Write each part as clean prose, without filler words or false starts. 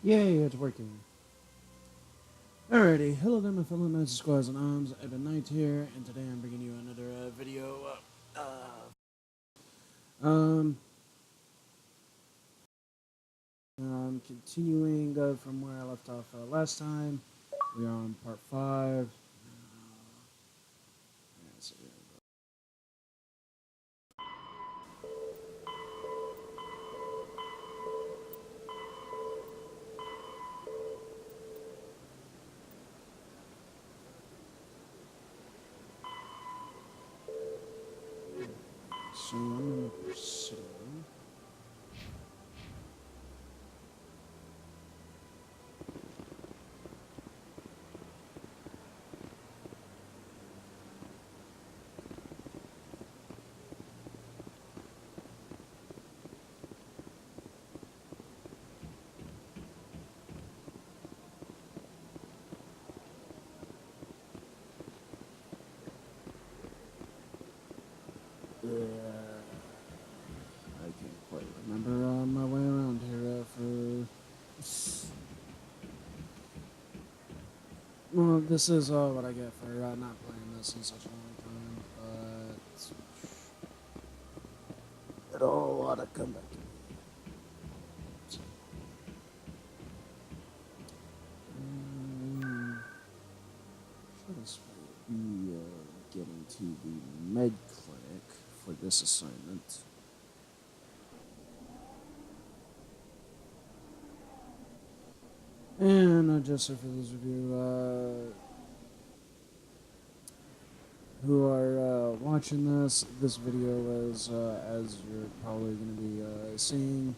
Yay, it's working. Alrighty, hello there my fellow knights, squads, and arms. Eben Knight here, and today I'm bringing you another video. Um, I'm continuing from where I left off last time. We are on part 5. So, I'm in the pursuit. I can't quite remember my way around here Well, this is what I get for not playing this in such a long time, but it all ought to come back to me. Should this be getting to the med clinic for this assignment? And just so for those of you who are watching this video is, as you're probably going to be seeing,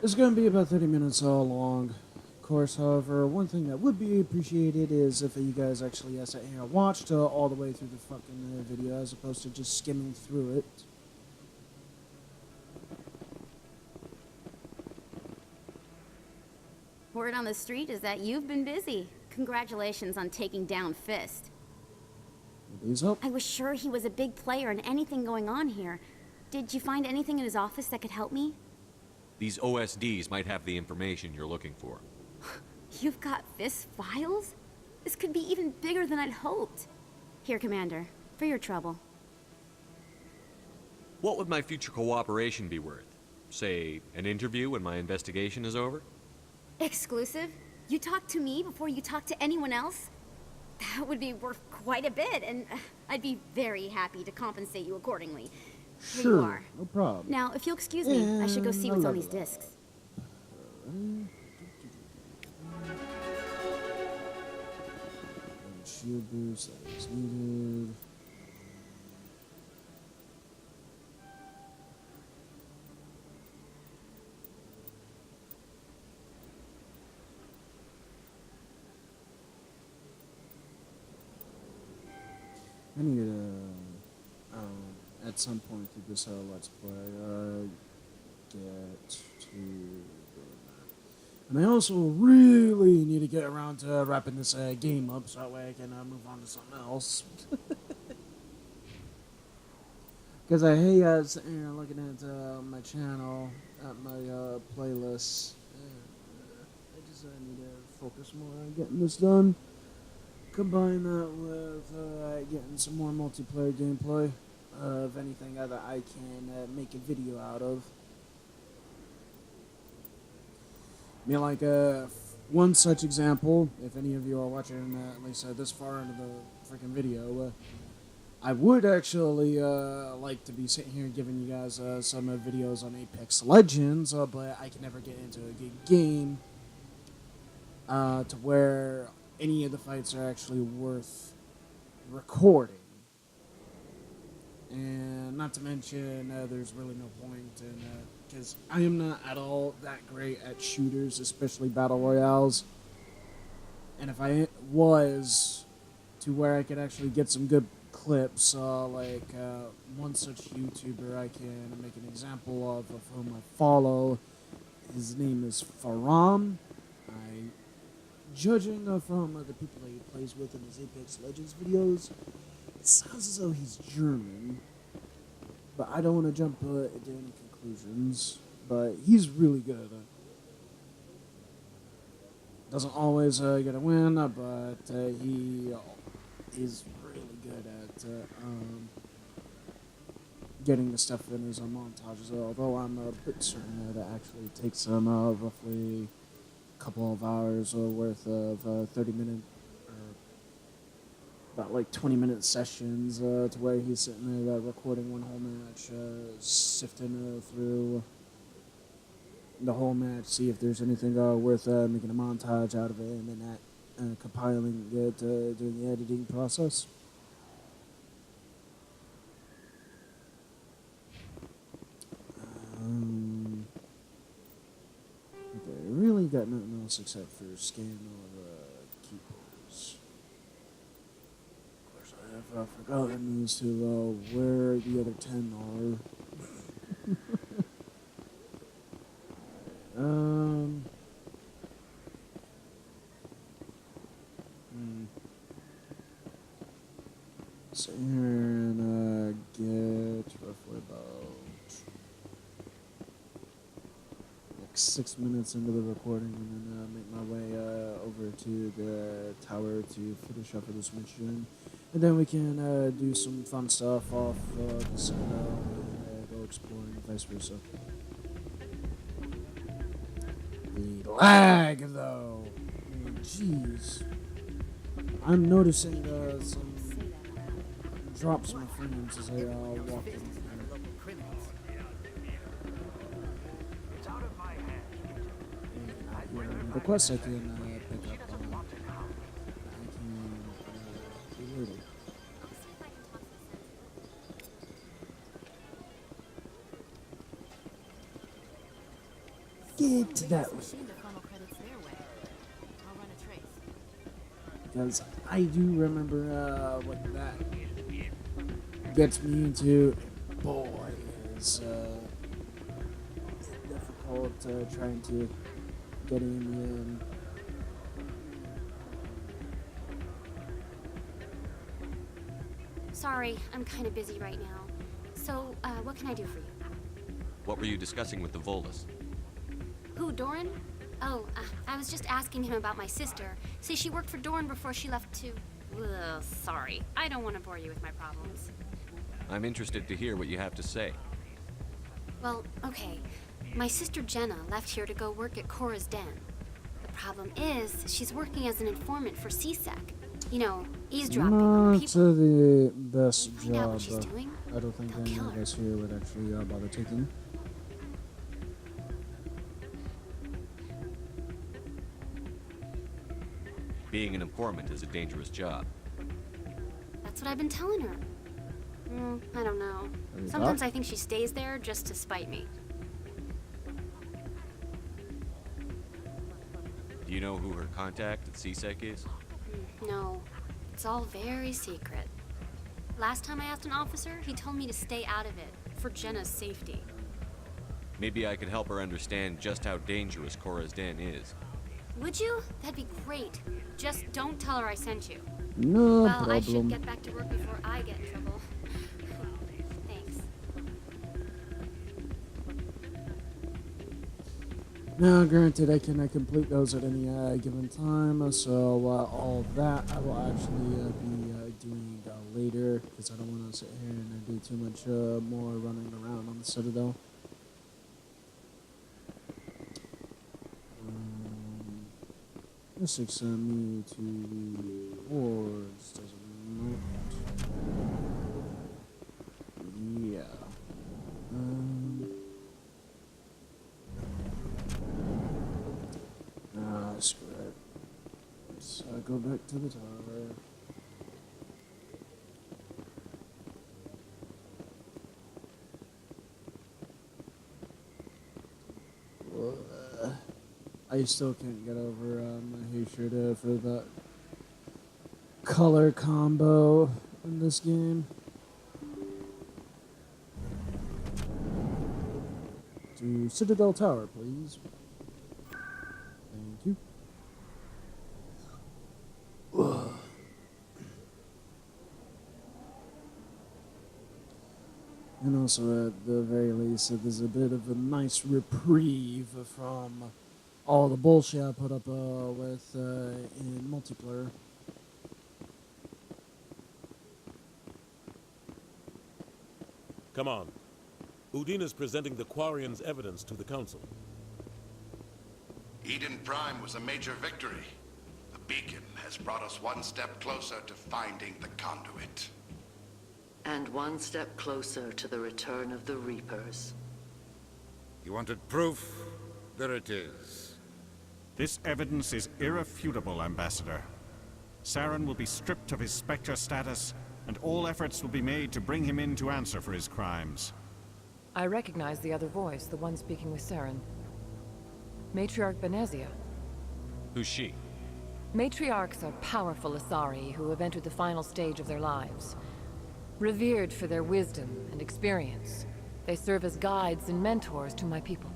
it's going to be about 30 minutes long. Of course, however, one thing that would be appreciated is if you guys actually sat here and watched all the way through the fucking video as opposed to just skimming through it. Word on the street is that you've been busy. Congratulations on taking down Fist. These up? I was sure he was a big player in anything going on here. Did you find anything in his office that could help me? These OSDs might have the information you're looking for. You've got Fist files? This could be even bigger than I'd hoped. Here, Commander, for your trouble. What would my future cooperation be worth? Say, an interview when my investigation is over? Exclusive? You talk to me before you talk to anyone else? That would be worth quite a bit, and I'd be very happy to compensate you accordingly. Here Sure, you are. no problem. Now, if you'll excuse me, I should go see what's on these discs. Shield boost that is needed. I need to, at some point through this Let's Play, get to and I also really need to get around to wrapping this game up so that way I can move on to something else. Because I hate sitting here looking at my channel, at my playlists. I just need to focus more on getting this done. Combine that with getting some more multiplayer gameplay of anything that I can make a video out of. I mean, like, one such example, if any of you are watching at least this far into the freaking video, I would actually like to be sitting here giving you guys some videos on Apex Legends, but I can never get into a good game to where any of the fights are actually worth recording. And not to mention, there's really no point in because I am not at all that great at shooters, especially battle royales. And if I was to where I could actually get some good clips, like one such YouTuber I can make an example of whom I follow, his name is Saren. Judging from the people that he plays with in his Apex Legends videos, it sounds as though he's German, but I don't want to jump into any conclusions, but he's really good. Doesn't always get a win, but he is really good at getting the stuff in his montages. Although I'm a bit certain that actually takes him roughly a couple of hours worth of 30-minute or about like 20-minute sessions to where he's sitting there recording one whole match, sifting through the whole match, see if there's anything worth making a montage out of it, and then compiling it, doing the editing process. Okay, really got nothing else except for scan or keyboards. Of course, I have forgotten as to where the other 10 are. Sit here and get roughly about like 6 minutes into the recording, and then make my way over to the tower to finish up with this mission, and then we can do some fun stuff off the Citadel and go exploring, and vice versa. The lag, though. I mean, jeez. I'm noticing some drops in my frames as I walk in. The quest I can pick up on. I can reload it. Get to that one. Because I do remember what that gets me into. Boy, is difficult trying to get in. Sorry, I'm kind of busy right now. So, what can I do for you? What were you discussing with the Volus? Who, Doran? Oh, I was just asking him about my sister. See, she worked for Doran before she left to... Ugh, sorry. I don't want to bore you with my problems. I'm interested to hear what you have to say. Well, okay. My sister Jenna left here to go work at Cora's Den. The problem is, she's working as an informant for CSEC. You know, eavesdropping on Not people. the best Find out what job. she's doing. I don't think They'll any kill of her. us here would actually bother taking. Being an informant is a dangerous job. That's what I've been telling her. I don't know. Have you Sometimes talked? I think she stays there just to spite me. Do you know who her contact at CSEC is? No, it's all very secret. Last time I asked an officer, he told me to stay out of it, for Jenna's safety. Maybe I could help her understand just how dangerous Cora's Den is. Would you? That'd be great. Just don't tell her I sent you. No Well, I should problem. get back to work before I get in trouble. Thanks. Now, granted, I can complete those at any given time, so all that I will actually be doing later, because I don't want to sit here and do too much more running around on the Citadel. This takes me to the wards, does it not? Yeah. Screw it. Let's go back to the tower. I still can't get over my hatred for that color combo in this game. To Citadel Tower, please. Thank you. And also, at the very least, there's a bit of a nice reprieve from all the bullshit I put up with in multiplayer. Come on. Udina's presenting the Quarian's evidence to the Council. Eden Prime was a major victory. The beacon has brought us one step closer to finding the conduit. And one step closer to the return of the Reapers. You wanted proof? There it is. This evidence is irrefutable, Ambassador. Saren will be stripped of his Spectre status, and all efforts will be made to bring him in to answer for his crimes. I recognize the other voice, the one speaking with Saren. Matriarch Benezia. Who's she? Matriarchs are powerful Asari who have entered the final stage of their lives. Revered for their wisdom and experience, they serve as guides and mentors to my people.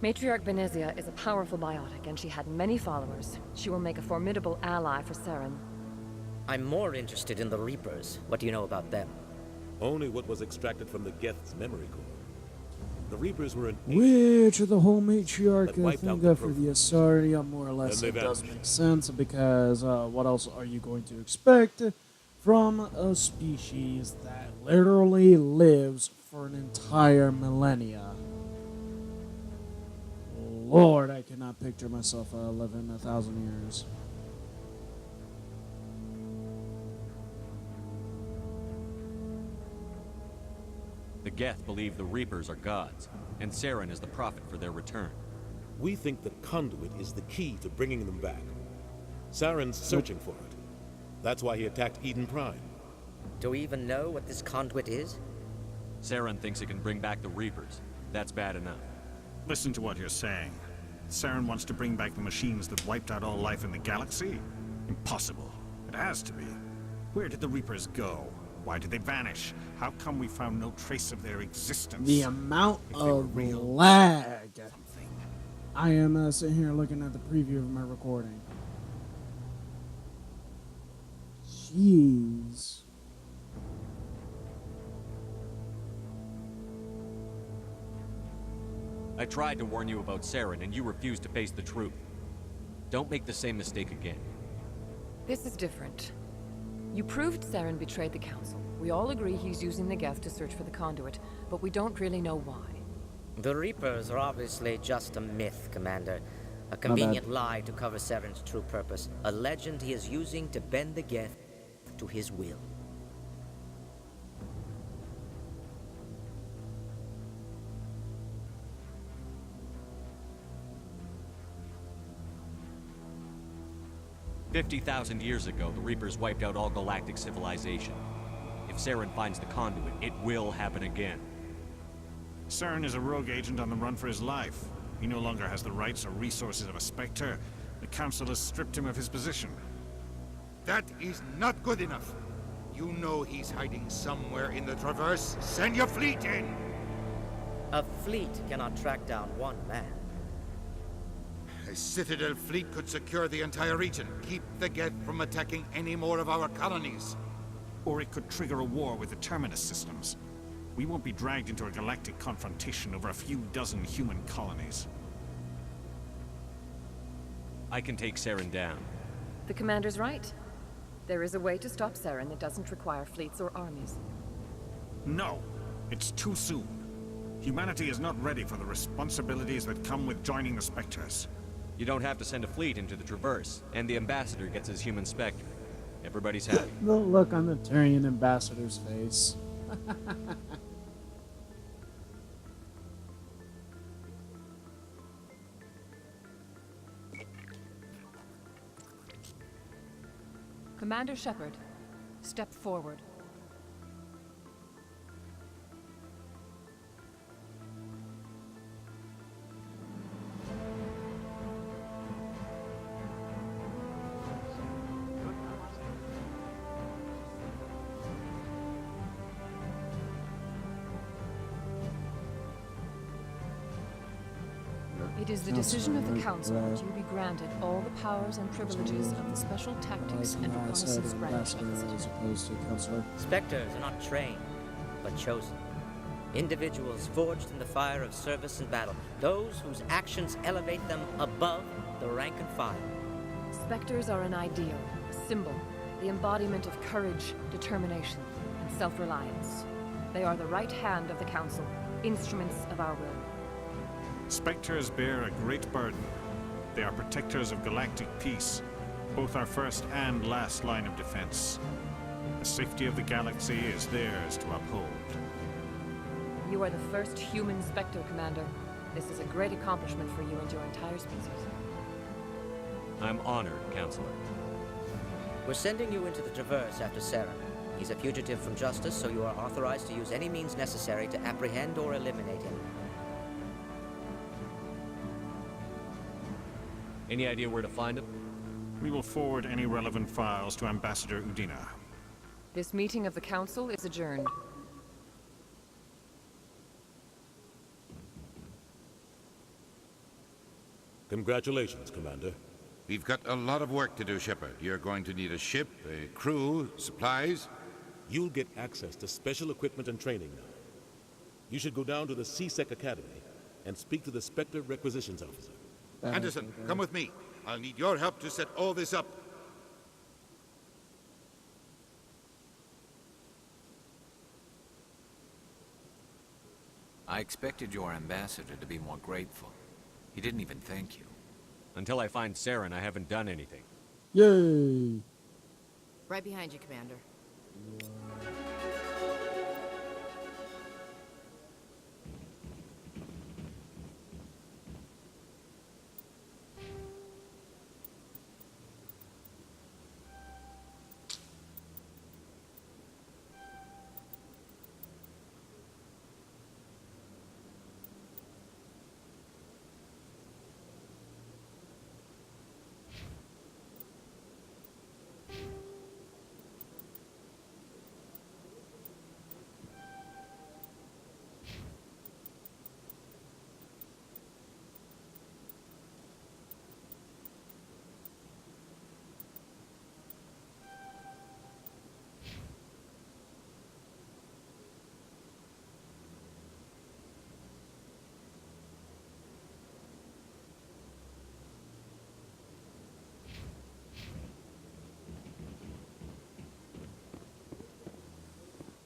Matriarch Benezia is a powerful biotic, and she had many followers. She will make a formidable ally for Saren. I'm more interested in the Reapers. What do you know about them? Only what was extracted from the Geth's memory core. The Reapers were an Which of the whole matriarch that thing wiped out for the the Asari, more or less Then it they does vanished. make sense, because what else are you going to expect from a species that literally lives for an entire millennia? Lord, I cannot picture myself living 1,000 years. The Geth believe the Reapers are gods, and Saren is the prophet for their return. We think the conduit is the key to bringing them back. Saren's searching for it. That's why he attacked Eden Prime. Do we even know what this conduit is? Saren thinks it can bring back the Reapers. That's bad enough. Listen to what you're saying. Saren wants to bring back the machines that wiped out all life in the galaxy? Impossible. It has to be. Where did the Reapers go? Why did they vanish? How come we found no trace of their existence? The amount If they were of real, lag. something. I am sitting here looking at the preview of my recording. Jeez. I tried to warn you about Saren, and you refused to face the truth. Don't make the same mistake again. This is different. You proved Saren betrayed the Council. We all agree he's using the Geth to search for the conduit, but we don't really know why. The Reapers are obviously just a myth, Commander. A convenient lie to cover Saren's true purpose. A legend he is using to bend the Geth to his will. "50,000 years ago, the Reapers wiped out all galactic civilization. If Saren finds the conduit, it will happen again." Saren is a rogue agent on the run for his life. He no longer has the rights or resources of a Spectre. The Council has stripped him of his position. That is not good enough. You know he's hiding somewhere in the Traverse. Send your fleet in! A fleet cannot track down one man. A Citadel fleet could secure the entire region. Keep the Geth from attacking any more of our colonies. Or it could trigger a war with the Terminus systems. We won't be dragged into a galactic confrontation over a few dozen human colonies. I can take Saren down. The Commander's right. There is a way to stop Saren that doesn't require fleets or armies. No, it's too soon. Humanity is not ready for the responsibilities that come with joining the Spectres. You don't have to send a fleet into the Traverse, and the Ambassador gets his human Spectre. Everybody's happy. The look on the Turian ambassador's face. Commander Shepard, step forward. It is the decision of the Council that you be granted all the powers and privileges of the Special Tactics and Reconnaissance branch of the ambassador as Citadel. opposed to counselor. Spectres are not trained, but chosen. Individuals forged in the fire of service and battle. Those whose actions elevate them above the rank and file. Spectres are an ideal, a symbol, the embodiment of courage, determination, and self-reliance. They are the right hand of the Council, instruments of our will. Spectres bear a great burden. They are protectors of galactic peace, both our first and last line of defense. The safety of the galaxy is theirs to uphold. You are the first human Spectre, Commander. This is a great accomplishment for you and your entire species. I'm honored, Counselor. We're sending you into the Traverse after Saren. He's a fugitive from justice, so you are authorized to use any means necessary to apprehend or eliminate him. Any idea where to find him? We will forward any relevant files to Ambassador Udina. This meeting of the Council is adjourned. Congratulations, Commander. We've got a lot of work to do, Shepard. You're going to need a ship, a crew, supplies. You'll get access to special equipment and training now. You should go down to the C-Sec Academy and speak to the Spectre Requisitions Officer. Anderson, come with me. I'll need your help to set all this up. I expected your ambassador to be more grateful. He didn't even thank you. Until I find Saren, I haven't done anything. Yay! Right behind you, Commander.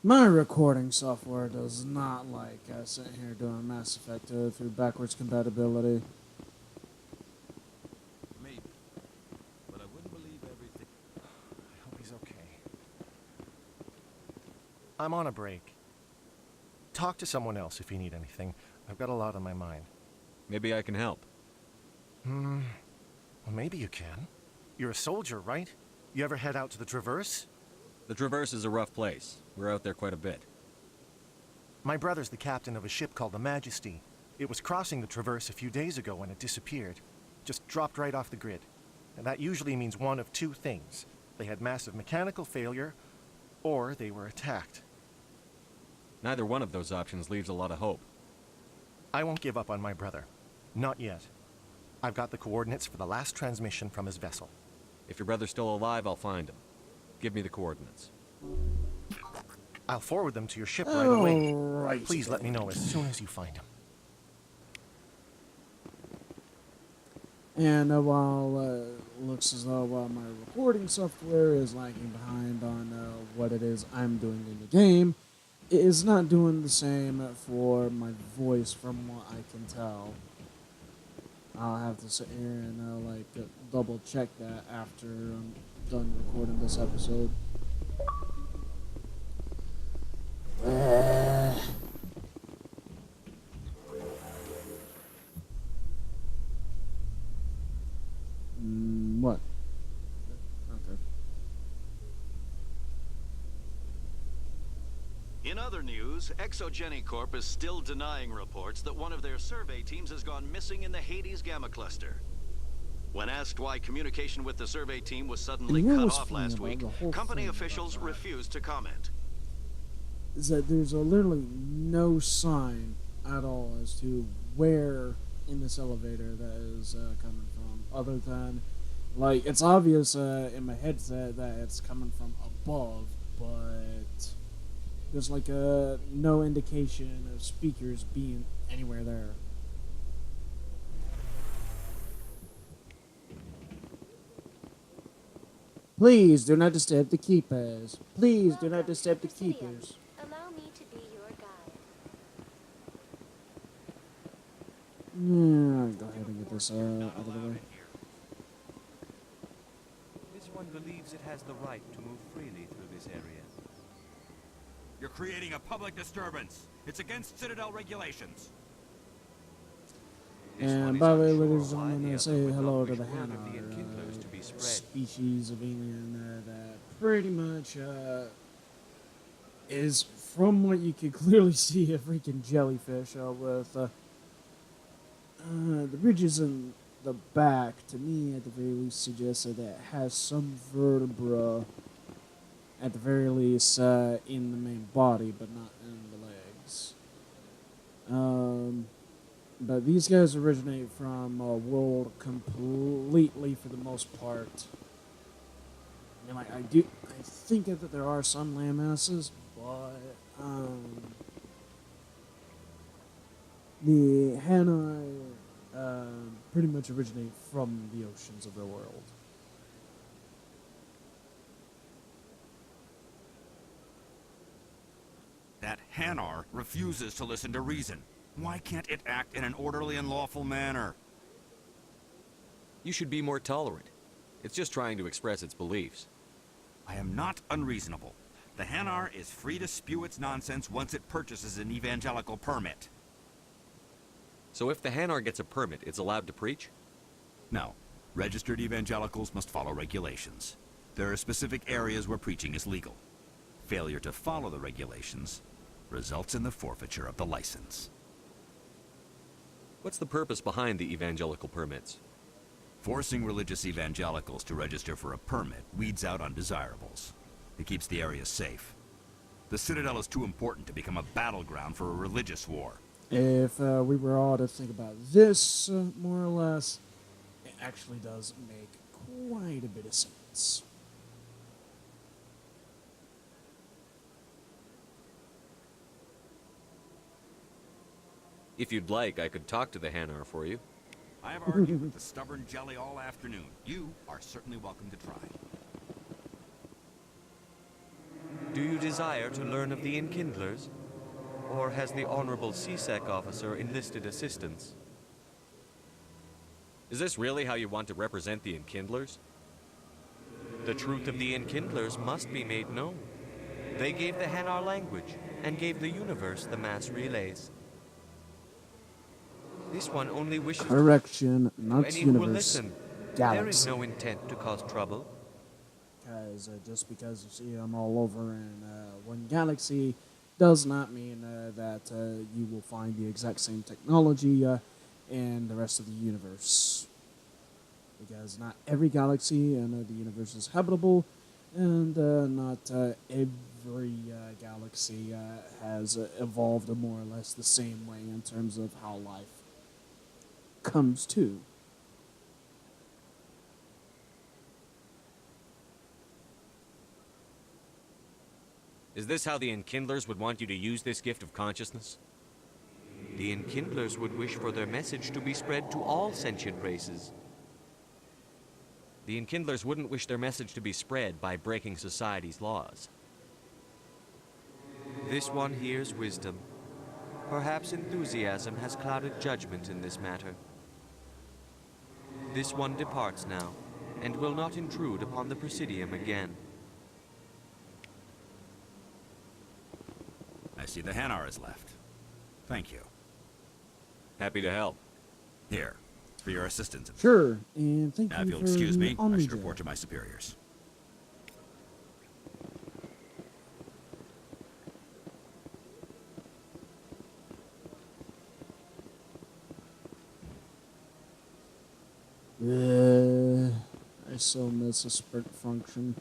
My recording software does not like sitting here doing Mass Effect 2 through backwards compatibility. Maybe. But I wouldn't believe everything. I hope he's okay. I'm on a break. Talk to someone else if you need anything. I've got a lot on my mind. Maybe I can help. Well, maybe you can. You're a soldier, right? You ever head out to the Traverse? The Traverse is a rough place. We're out there quite a bit. My brother's the captain of a ship called the Majesty. It was crossing the Traverse a few days ago when it disappeared. Just dropped right off the grid. And that usually means one of two things. They had massive mechanical failure, or they were attacked. Neither one of those options leaves a lot of hope. I won't give up on my brother. Not yet. I've got the coordinates for the last transmission from his vessel. If your brother's still alive, I'll find him. Give me the coordinates. I'll forward them to your ship right away. Right. Please let me know as soon as you find him. And while looks as though my recording software is lagging behind on what it is I'm doing in the game, it is not doing the same for my voice from what I can tell. I'll have to sit here and double check that after I'm done recording this episode. What? Okay. In other news, Exogeny Corp is still denying reports that one of their survey teams has gone missing in the Hades Gamma Cluster. When asked why communication with the survey team was suddenly cut off last week, company officials refused to comment. Is that there's literally no sign at all as to where in this elevator that is coming from, other than, like, it's obvious in my headset that it's coming from above, but There's like no indication of speakers being anywhere there. Please do not disturb the keepers. Please do not disturb the keepers. Allow me to be your guide. Yeah, go ahead and get this out of the way. This one believes it has the right to move freely through this area. You're creating a public disturbance. It's against Citadel regulations. And by the way, ladies and gentlemen, say hello to the Hanar, species of alien that pretty much is, from what you can clearly see, a freaking jellyfish with the ridges in the back, to me, at the very least, suggests that it has some vertebra, at the very least, in the main body, but not in the legs. But these guys originate from a world completely, for the most part. I mean, like, I think that there are some landmasses, but, the Hanar, pretty much originate from the oceans of their world. That Hanar refuses to listen to reason. Why can't it act in an orderly and lawful manner? You should be more tolerant. It's just trying to express its beliefs. I am not unreasonable. The Hanar is free to spew its nonsense once it purchases an evangelical permit. So if the Hanar gets a permit, it's allowed to preach? No. Registered evangelicals must follow regulations. There are specific areas where preaching is legal. Failure to follow the regulations results in the forfeiture of the license. What's the purpose behind the evangelical permits? Forcing religious evangelicals to register for a permit weeds out undesirables. It keeps the area safe. The Citadel is too important to become a battleground for a religious war. If we were all to think about this, more or less, it actually does make quite a bit of sense. If you'd like, I could talk to the Hanar for you. I have argued with the stubborn jelly all afternoon. You are certainly welcome to try. Do you desire to learn of the Enkindlers? Or has the Honorable CSEC officer enlisted assistance? Is this really how you want to represent the Enkindlers? The truth of the Enkindlers must be made known. They gave the Hanar language, and gave the universe the mass relays. This one only wishes Correction, not any who will universe. listen. Galaxy. There is no intent to cause trouble. Because just because you see them all over in one galaxy does not mean that you will find the exact same technology in the rest of the universe. Because not every galaxy in the universe is habitable, and not every galaxy has evolved more or less the same way in terms of how life comes to. Is this how the Enkindlers would want you to use this gift of consciousness? The Enkindlers would wish for their message to be spread to all sentient races. The Enkindlers wouldn't wish their message to be spread by breaking society's laws. This one hears wisdom. Perhaps enthusiasm has clouded judgment in this matter. This one departs now, and will not intrude upon the Presidium again. I see the Hanar is left. Thank you. Happy to help. Here, for your assistance. Sure, and thank Now, you if you'll for excuse the me, I omni should gel. report to my superiors. I so miss a sprint function.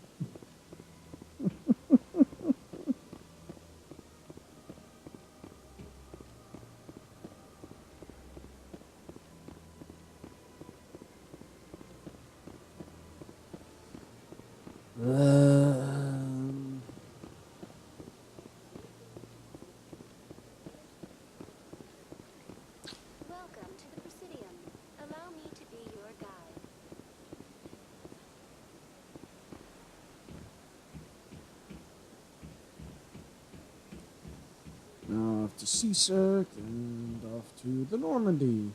to CSEC and off to the Normandy.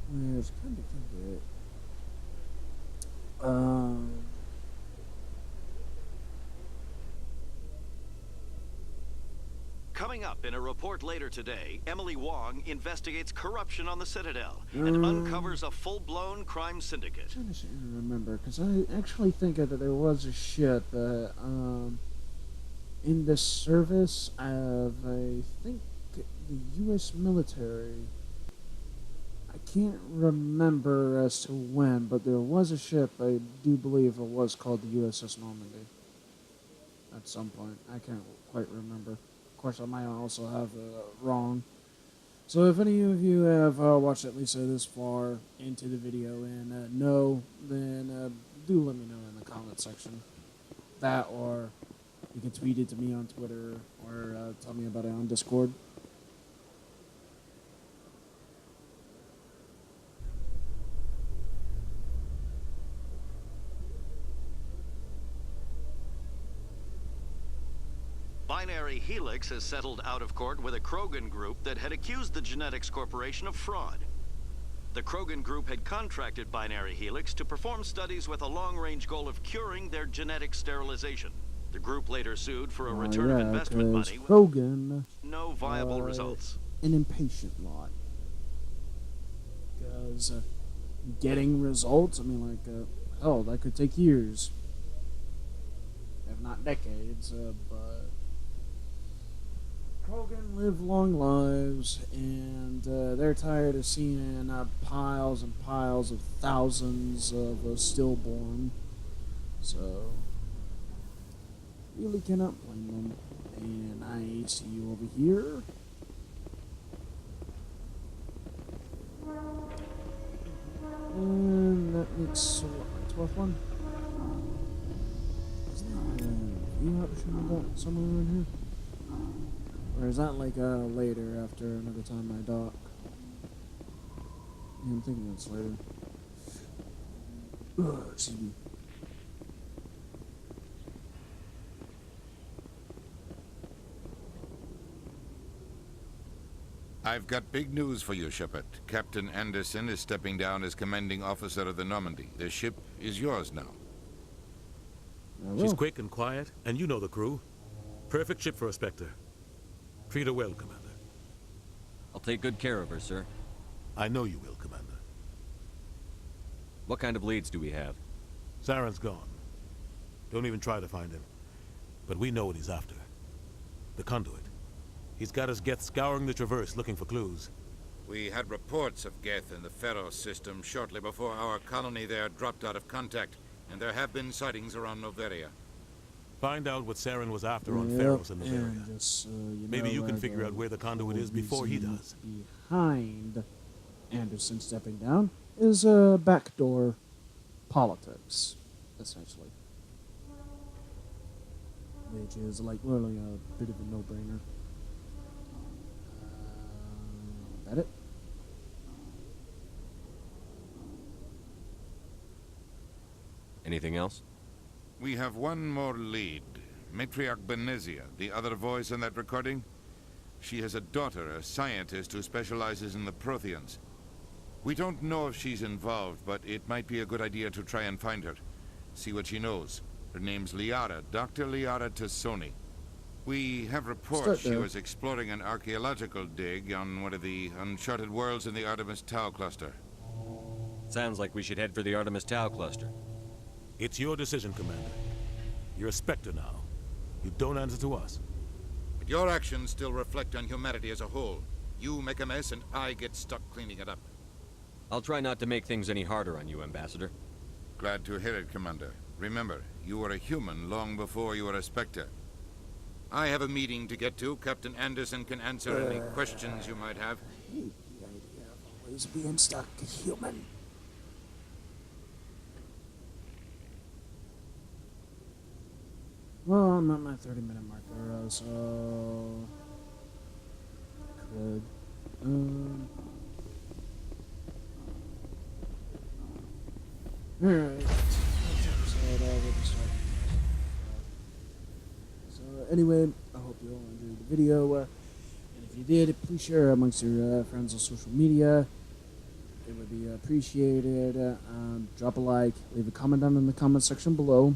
Where's kind of it? Coming up in a report later today, Emily Wong investigates corruption on the Citadel and uncovers a full-blown crime syndicate. I'm trying to remember, because I actually think that there was a ship that, in this service of, I think, the U.S. military. I can't remember as to when, but there was a ship, I do believe it was called the USS Normandy. At some point. I can't quite remember. Of course, I might also have it wrong. So if any of you have watched at least this far into the video and know, then do let me know in the comment section. That, or you can tweet it to me on Twitter, or tell me about it on Discord. Binary Helix has settled out of court with a Krogan group that had accused the Genetics Corporation of fraud. The Krogan group had contracted Binary Helix to perform studies with a long-range goal of curing their genetic sterilization. The group later sued for a return of investment money with Krogan no viable results. An impatient lot. Because getting results, I mean, like, hell, that could take years. If not decades, but Krogan live long lives, and they're tired of seeing piles and piles of thousands of stillborn. So, really cannot blame them. And I see you over here. And that makes my 12th one. Is there a view option somewhere around here? Or is that like later after another time I dock? Yeah, I'm thinking it's later. Ugh, excuse me. I've got big news for you, Shepard. Captain Anderson is stepping down as commanding officer of the Normandy. The ship is yours now. She's quick and quiet, and you know the crew. Perfect ship for a Spectre. Treat her well, Commander. I'll take good care of her, sir. I know you will, Commander. What kind of leads do we have? Saren's gone. Don't even try to find him. But we know what he's after. The conduit. He's got us Geth scouring the Traverse looking for clues. We had reports of Geth in the Pharos system shortly before our colony there dropped out of contact, and there have been sightings around Noveria. Find out what Saren was after on Pharos and Noveria. Just, Maybe you can figure out where the conduit is before he does. Behind Anderson stepping down is backdoor politics, essentially. Which is like literally a bit of a no-brainer. That it? Anything else? We have one more lead. Matriarch Benezia, the other voice in that recording. She has a daughter, a scientist who specializes in the Protheans. We don't know if she's involved, but it might be a good idea to try and find her. See what she knows. Her name's Liara, Dr. Liara Tassoni. We have reports she was exploring an archaeological dig on one of the uncharted worlds in the Artemis Tau cluster. Sounds like we should head for the Artemis Tau cluster. It's your decision, Commander. You're a Spectre now. You don't answer to us. But your actions still reflect on humanity as a whole. You make a mess and I get stuck cleaning it up. I'll try not to make things any harder on you, Ambassador. Glad to hear it, Commander. Remember, you were a human long before you were a Spectre. I have a meeting to get to. Captain Anderson can answer any questions you might have. I hate the idea of always being stuck human. Well, I'm at my 30-minute marker, so could alright. So anyway, I hope you all enjoyed the video. And if you did, please share it amongst your friends on social media. It would be appreciated. Drop a like, leave a comment down in the comment section below.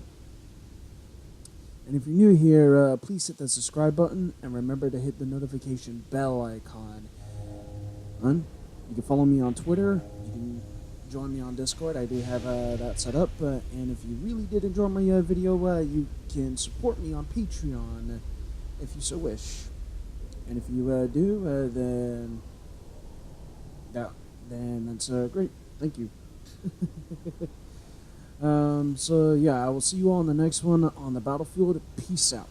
And if you're new here, please hit that subscribe button and remember to hit the notification bell icon. You can follow me on Twitter. You can join me on Discord. I do have that set up. And if you really did enjoy my video, you can support me on Patreon if you so wish. And if you do, then that's great. Thank you. So yeah, I will see you all in the next one on the battlefield. Peace out.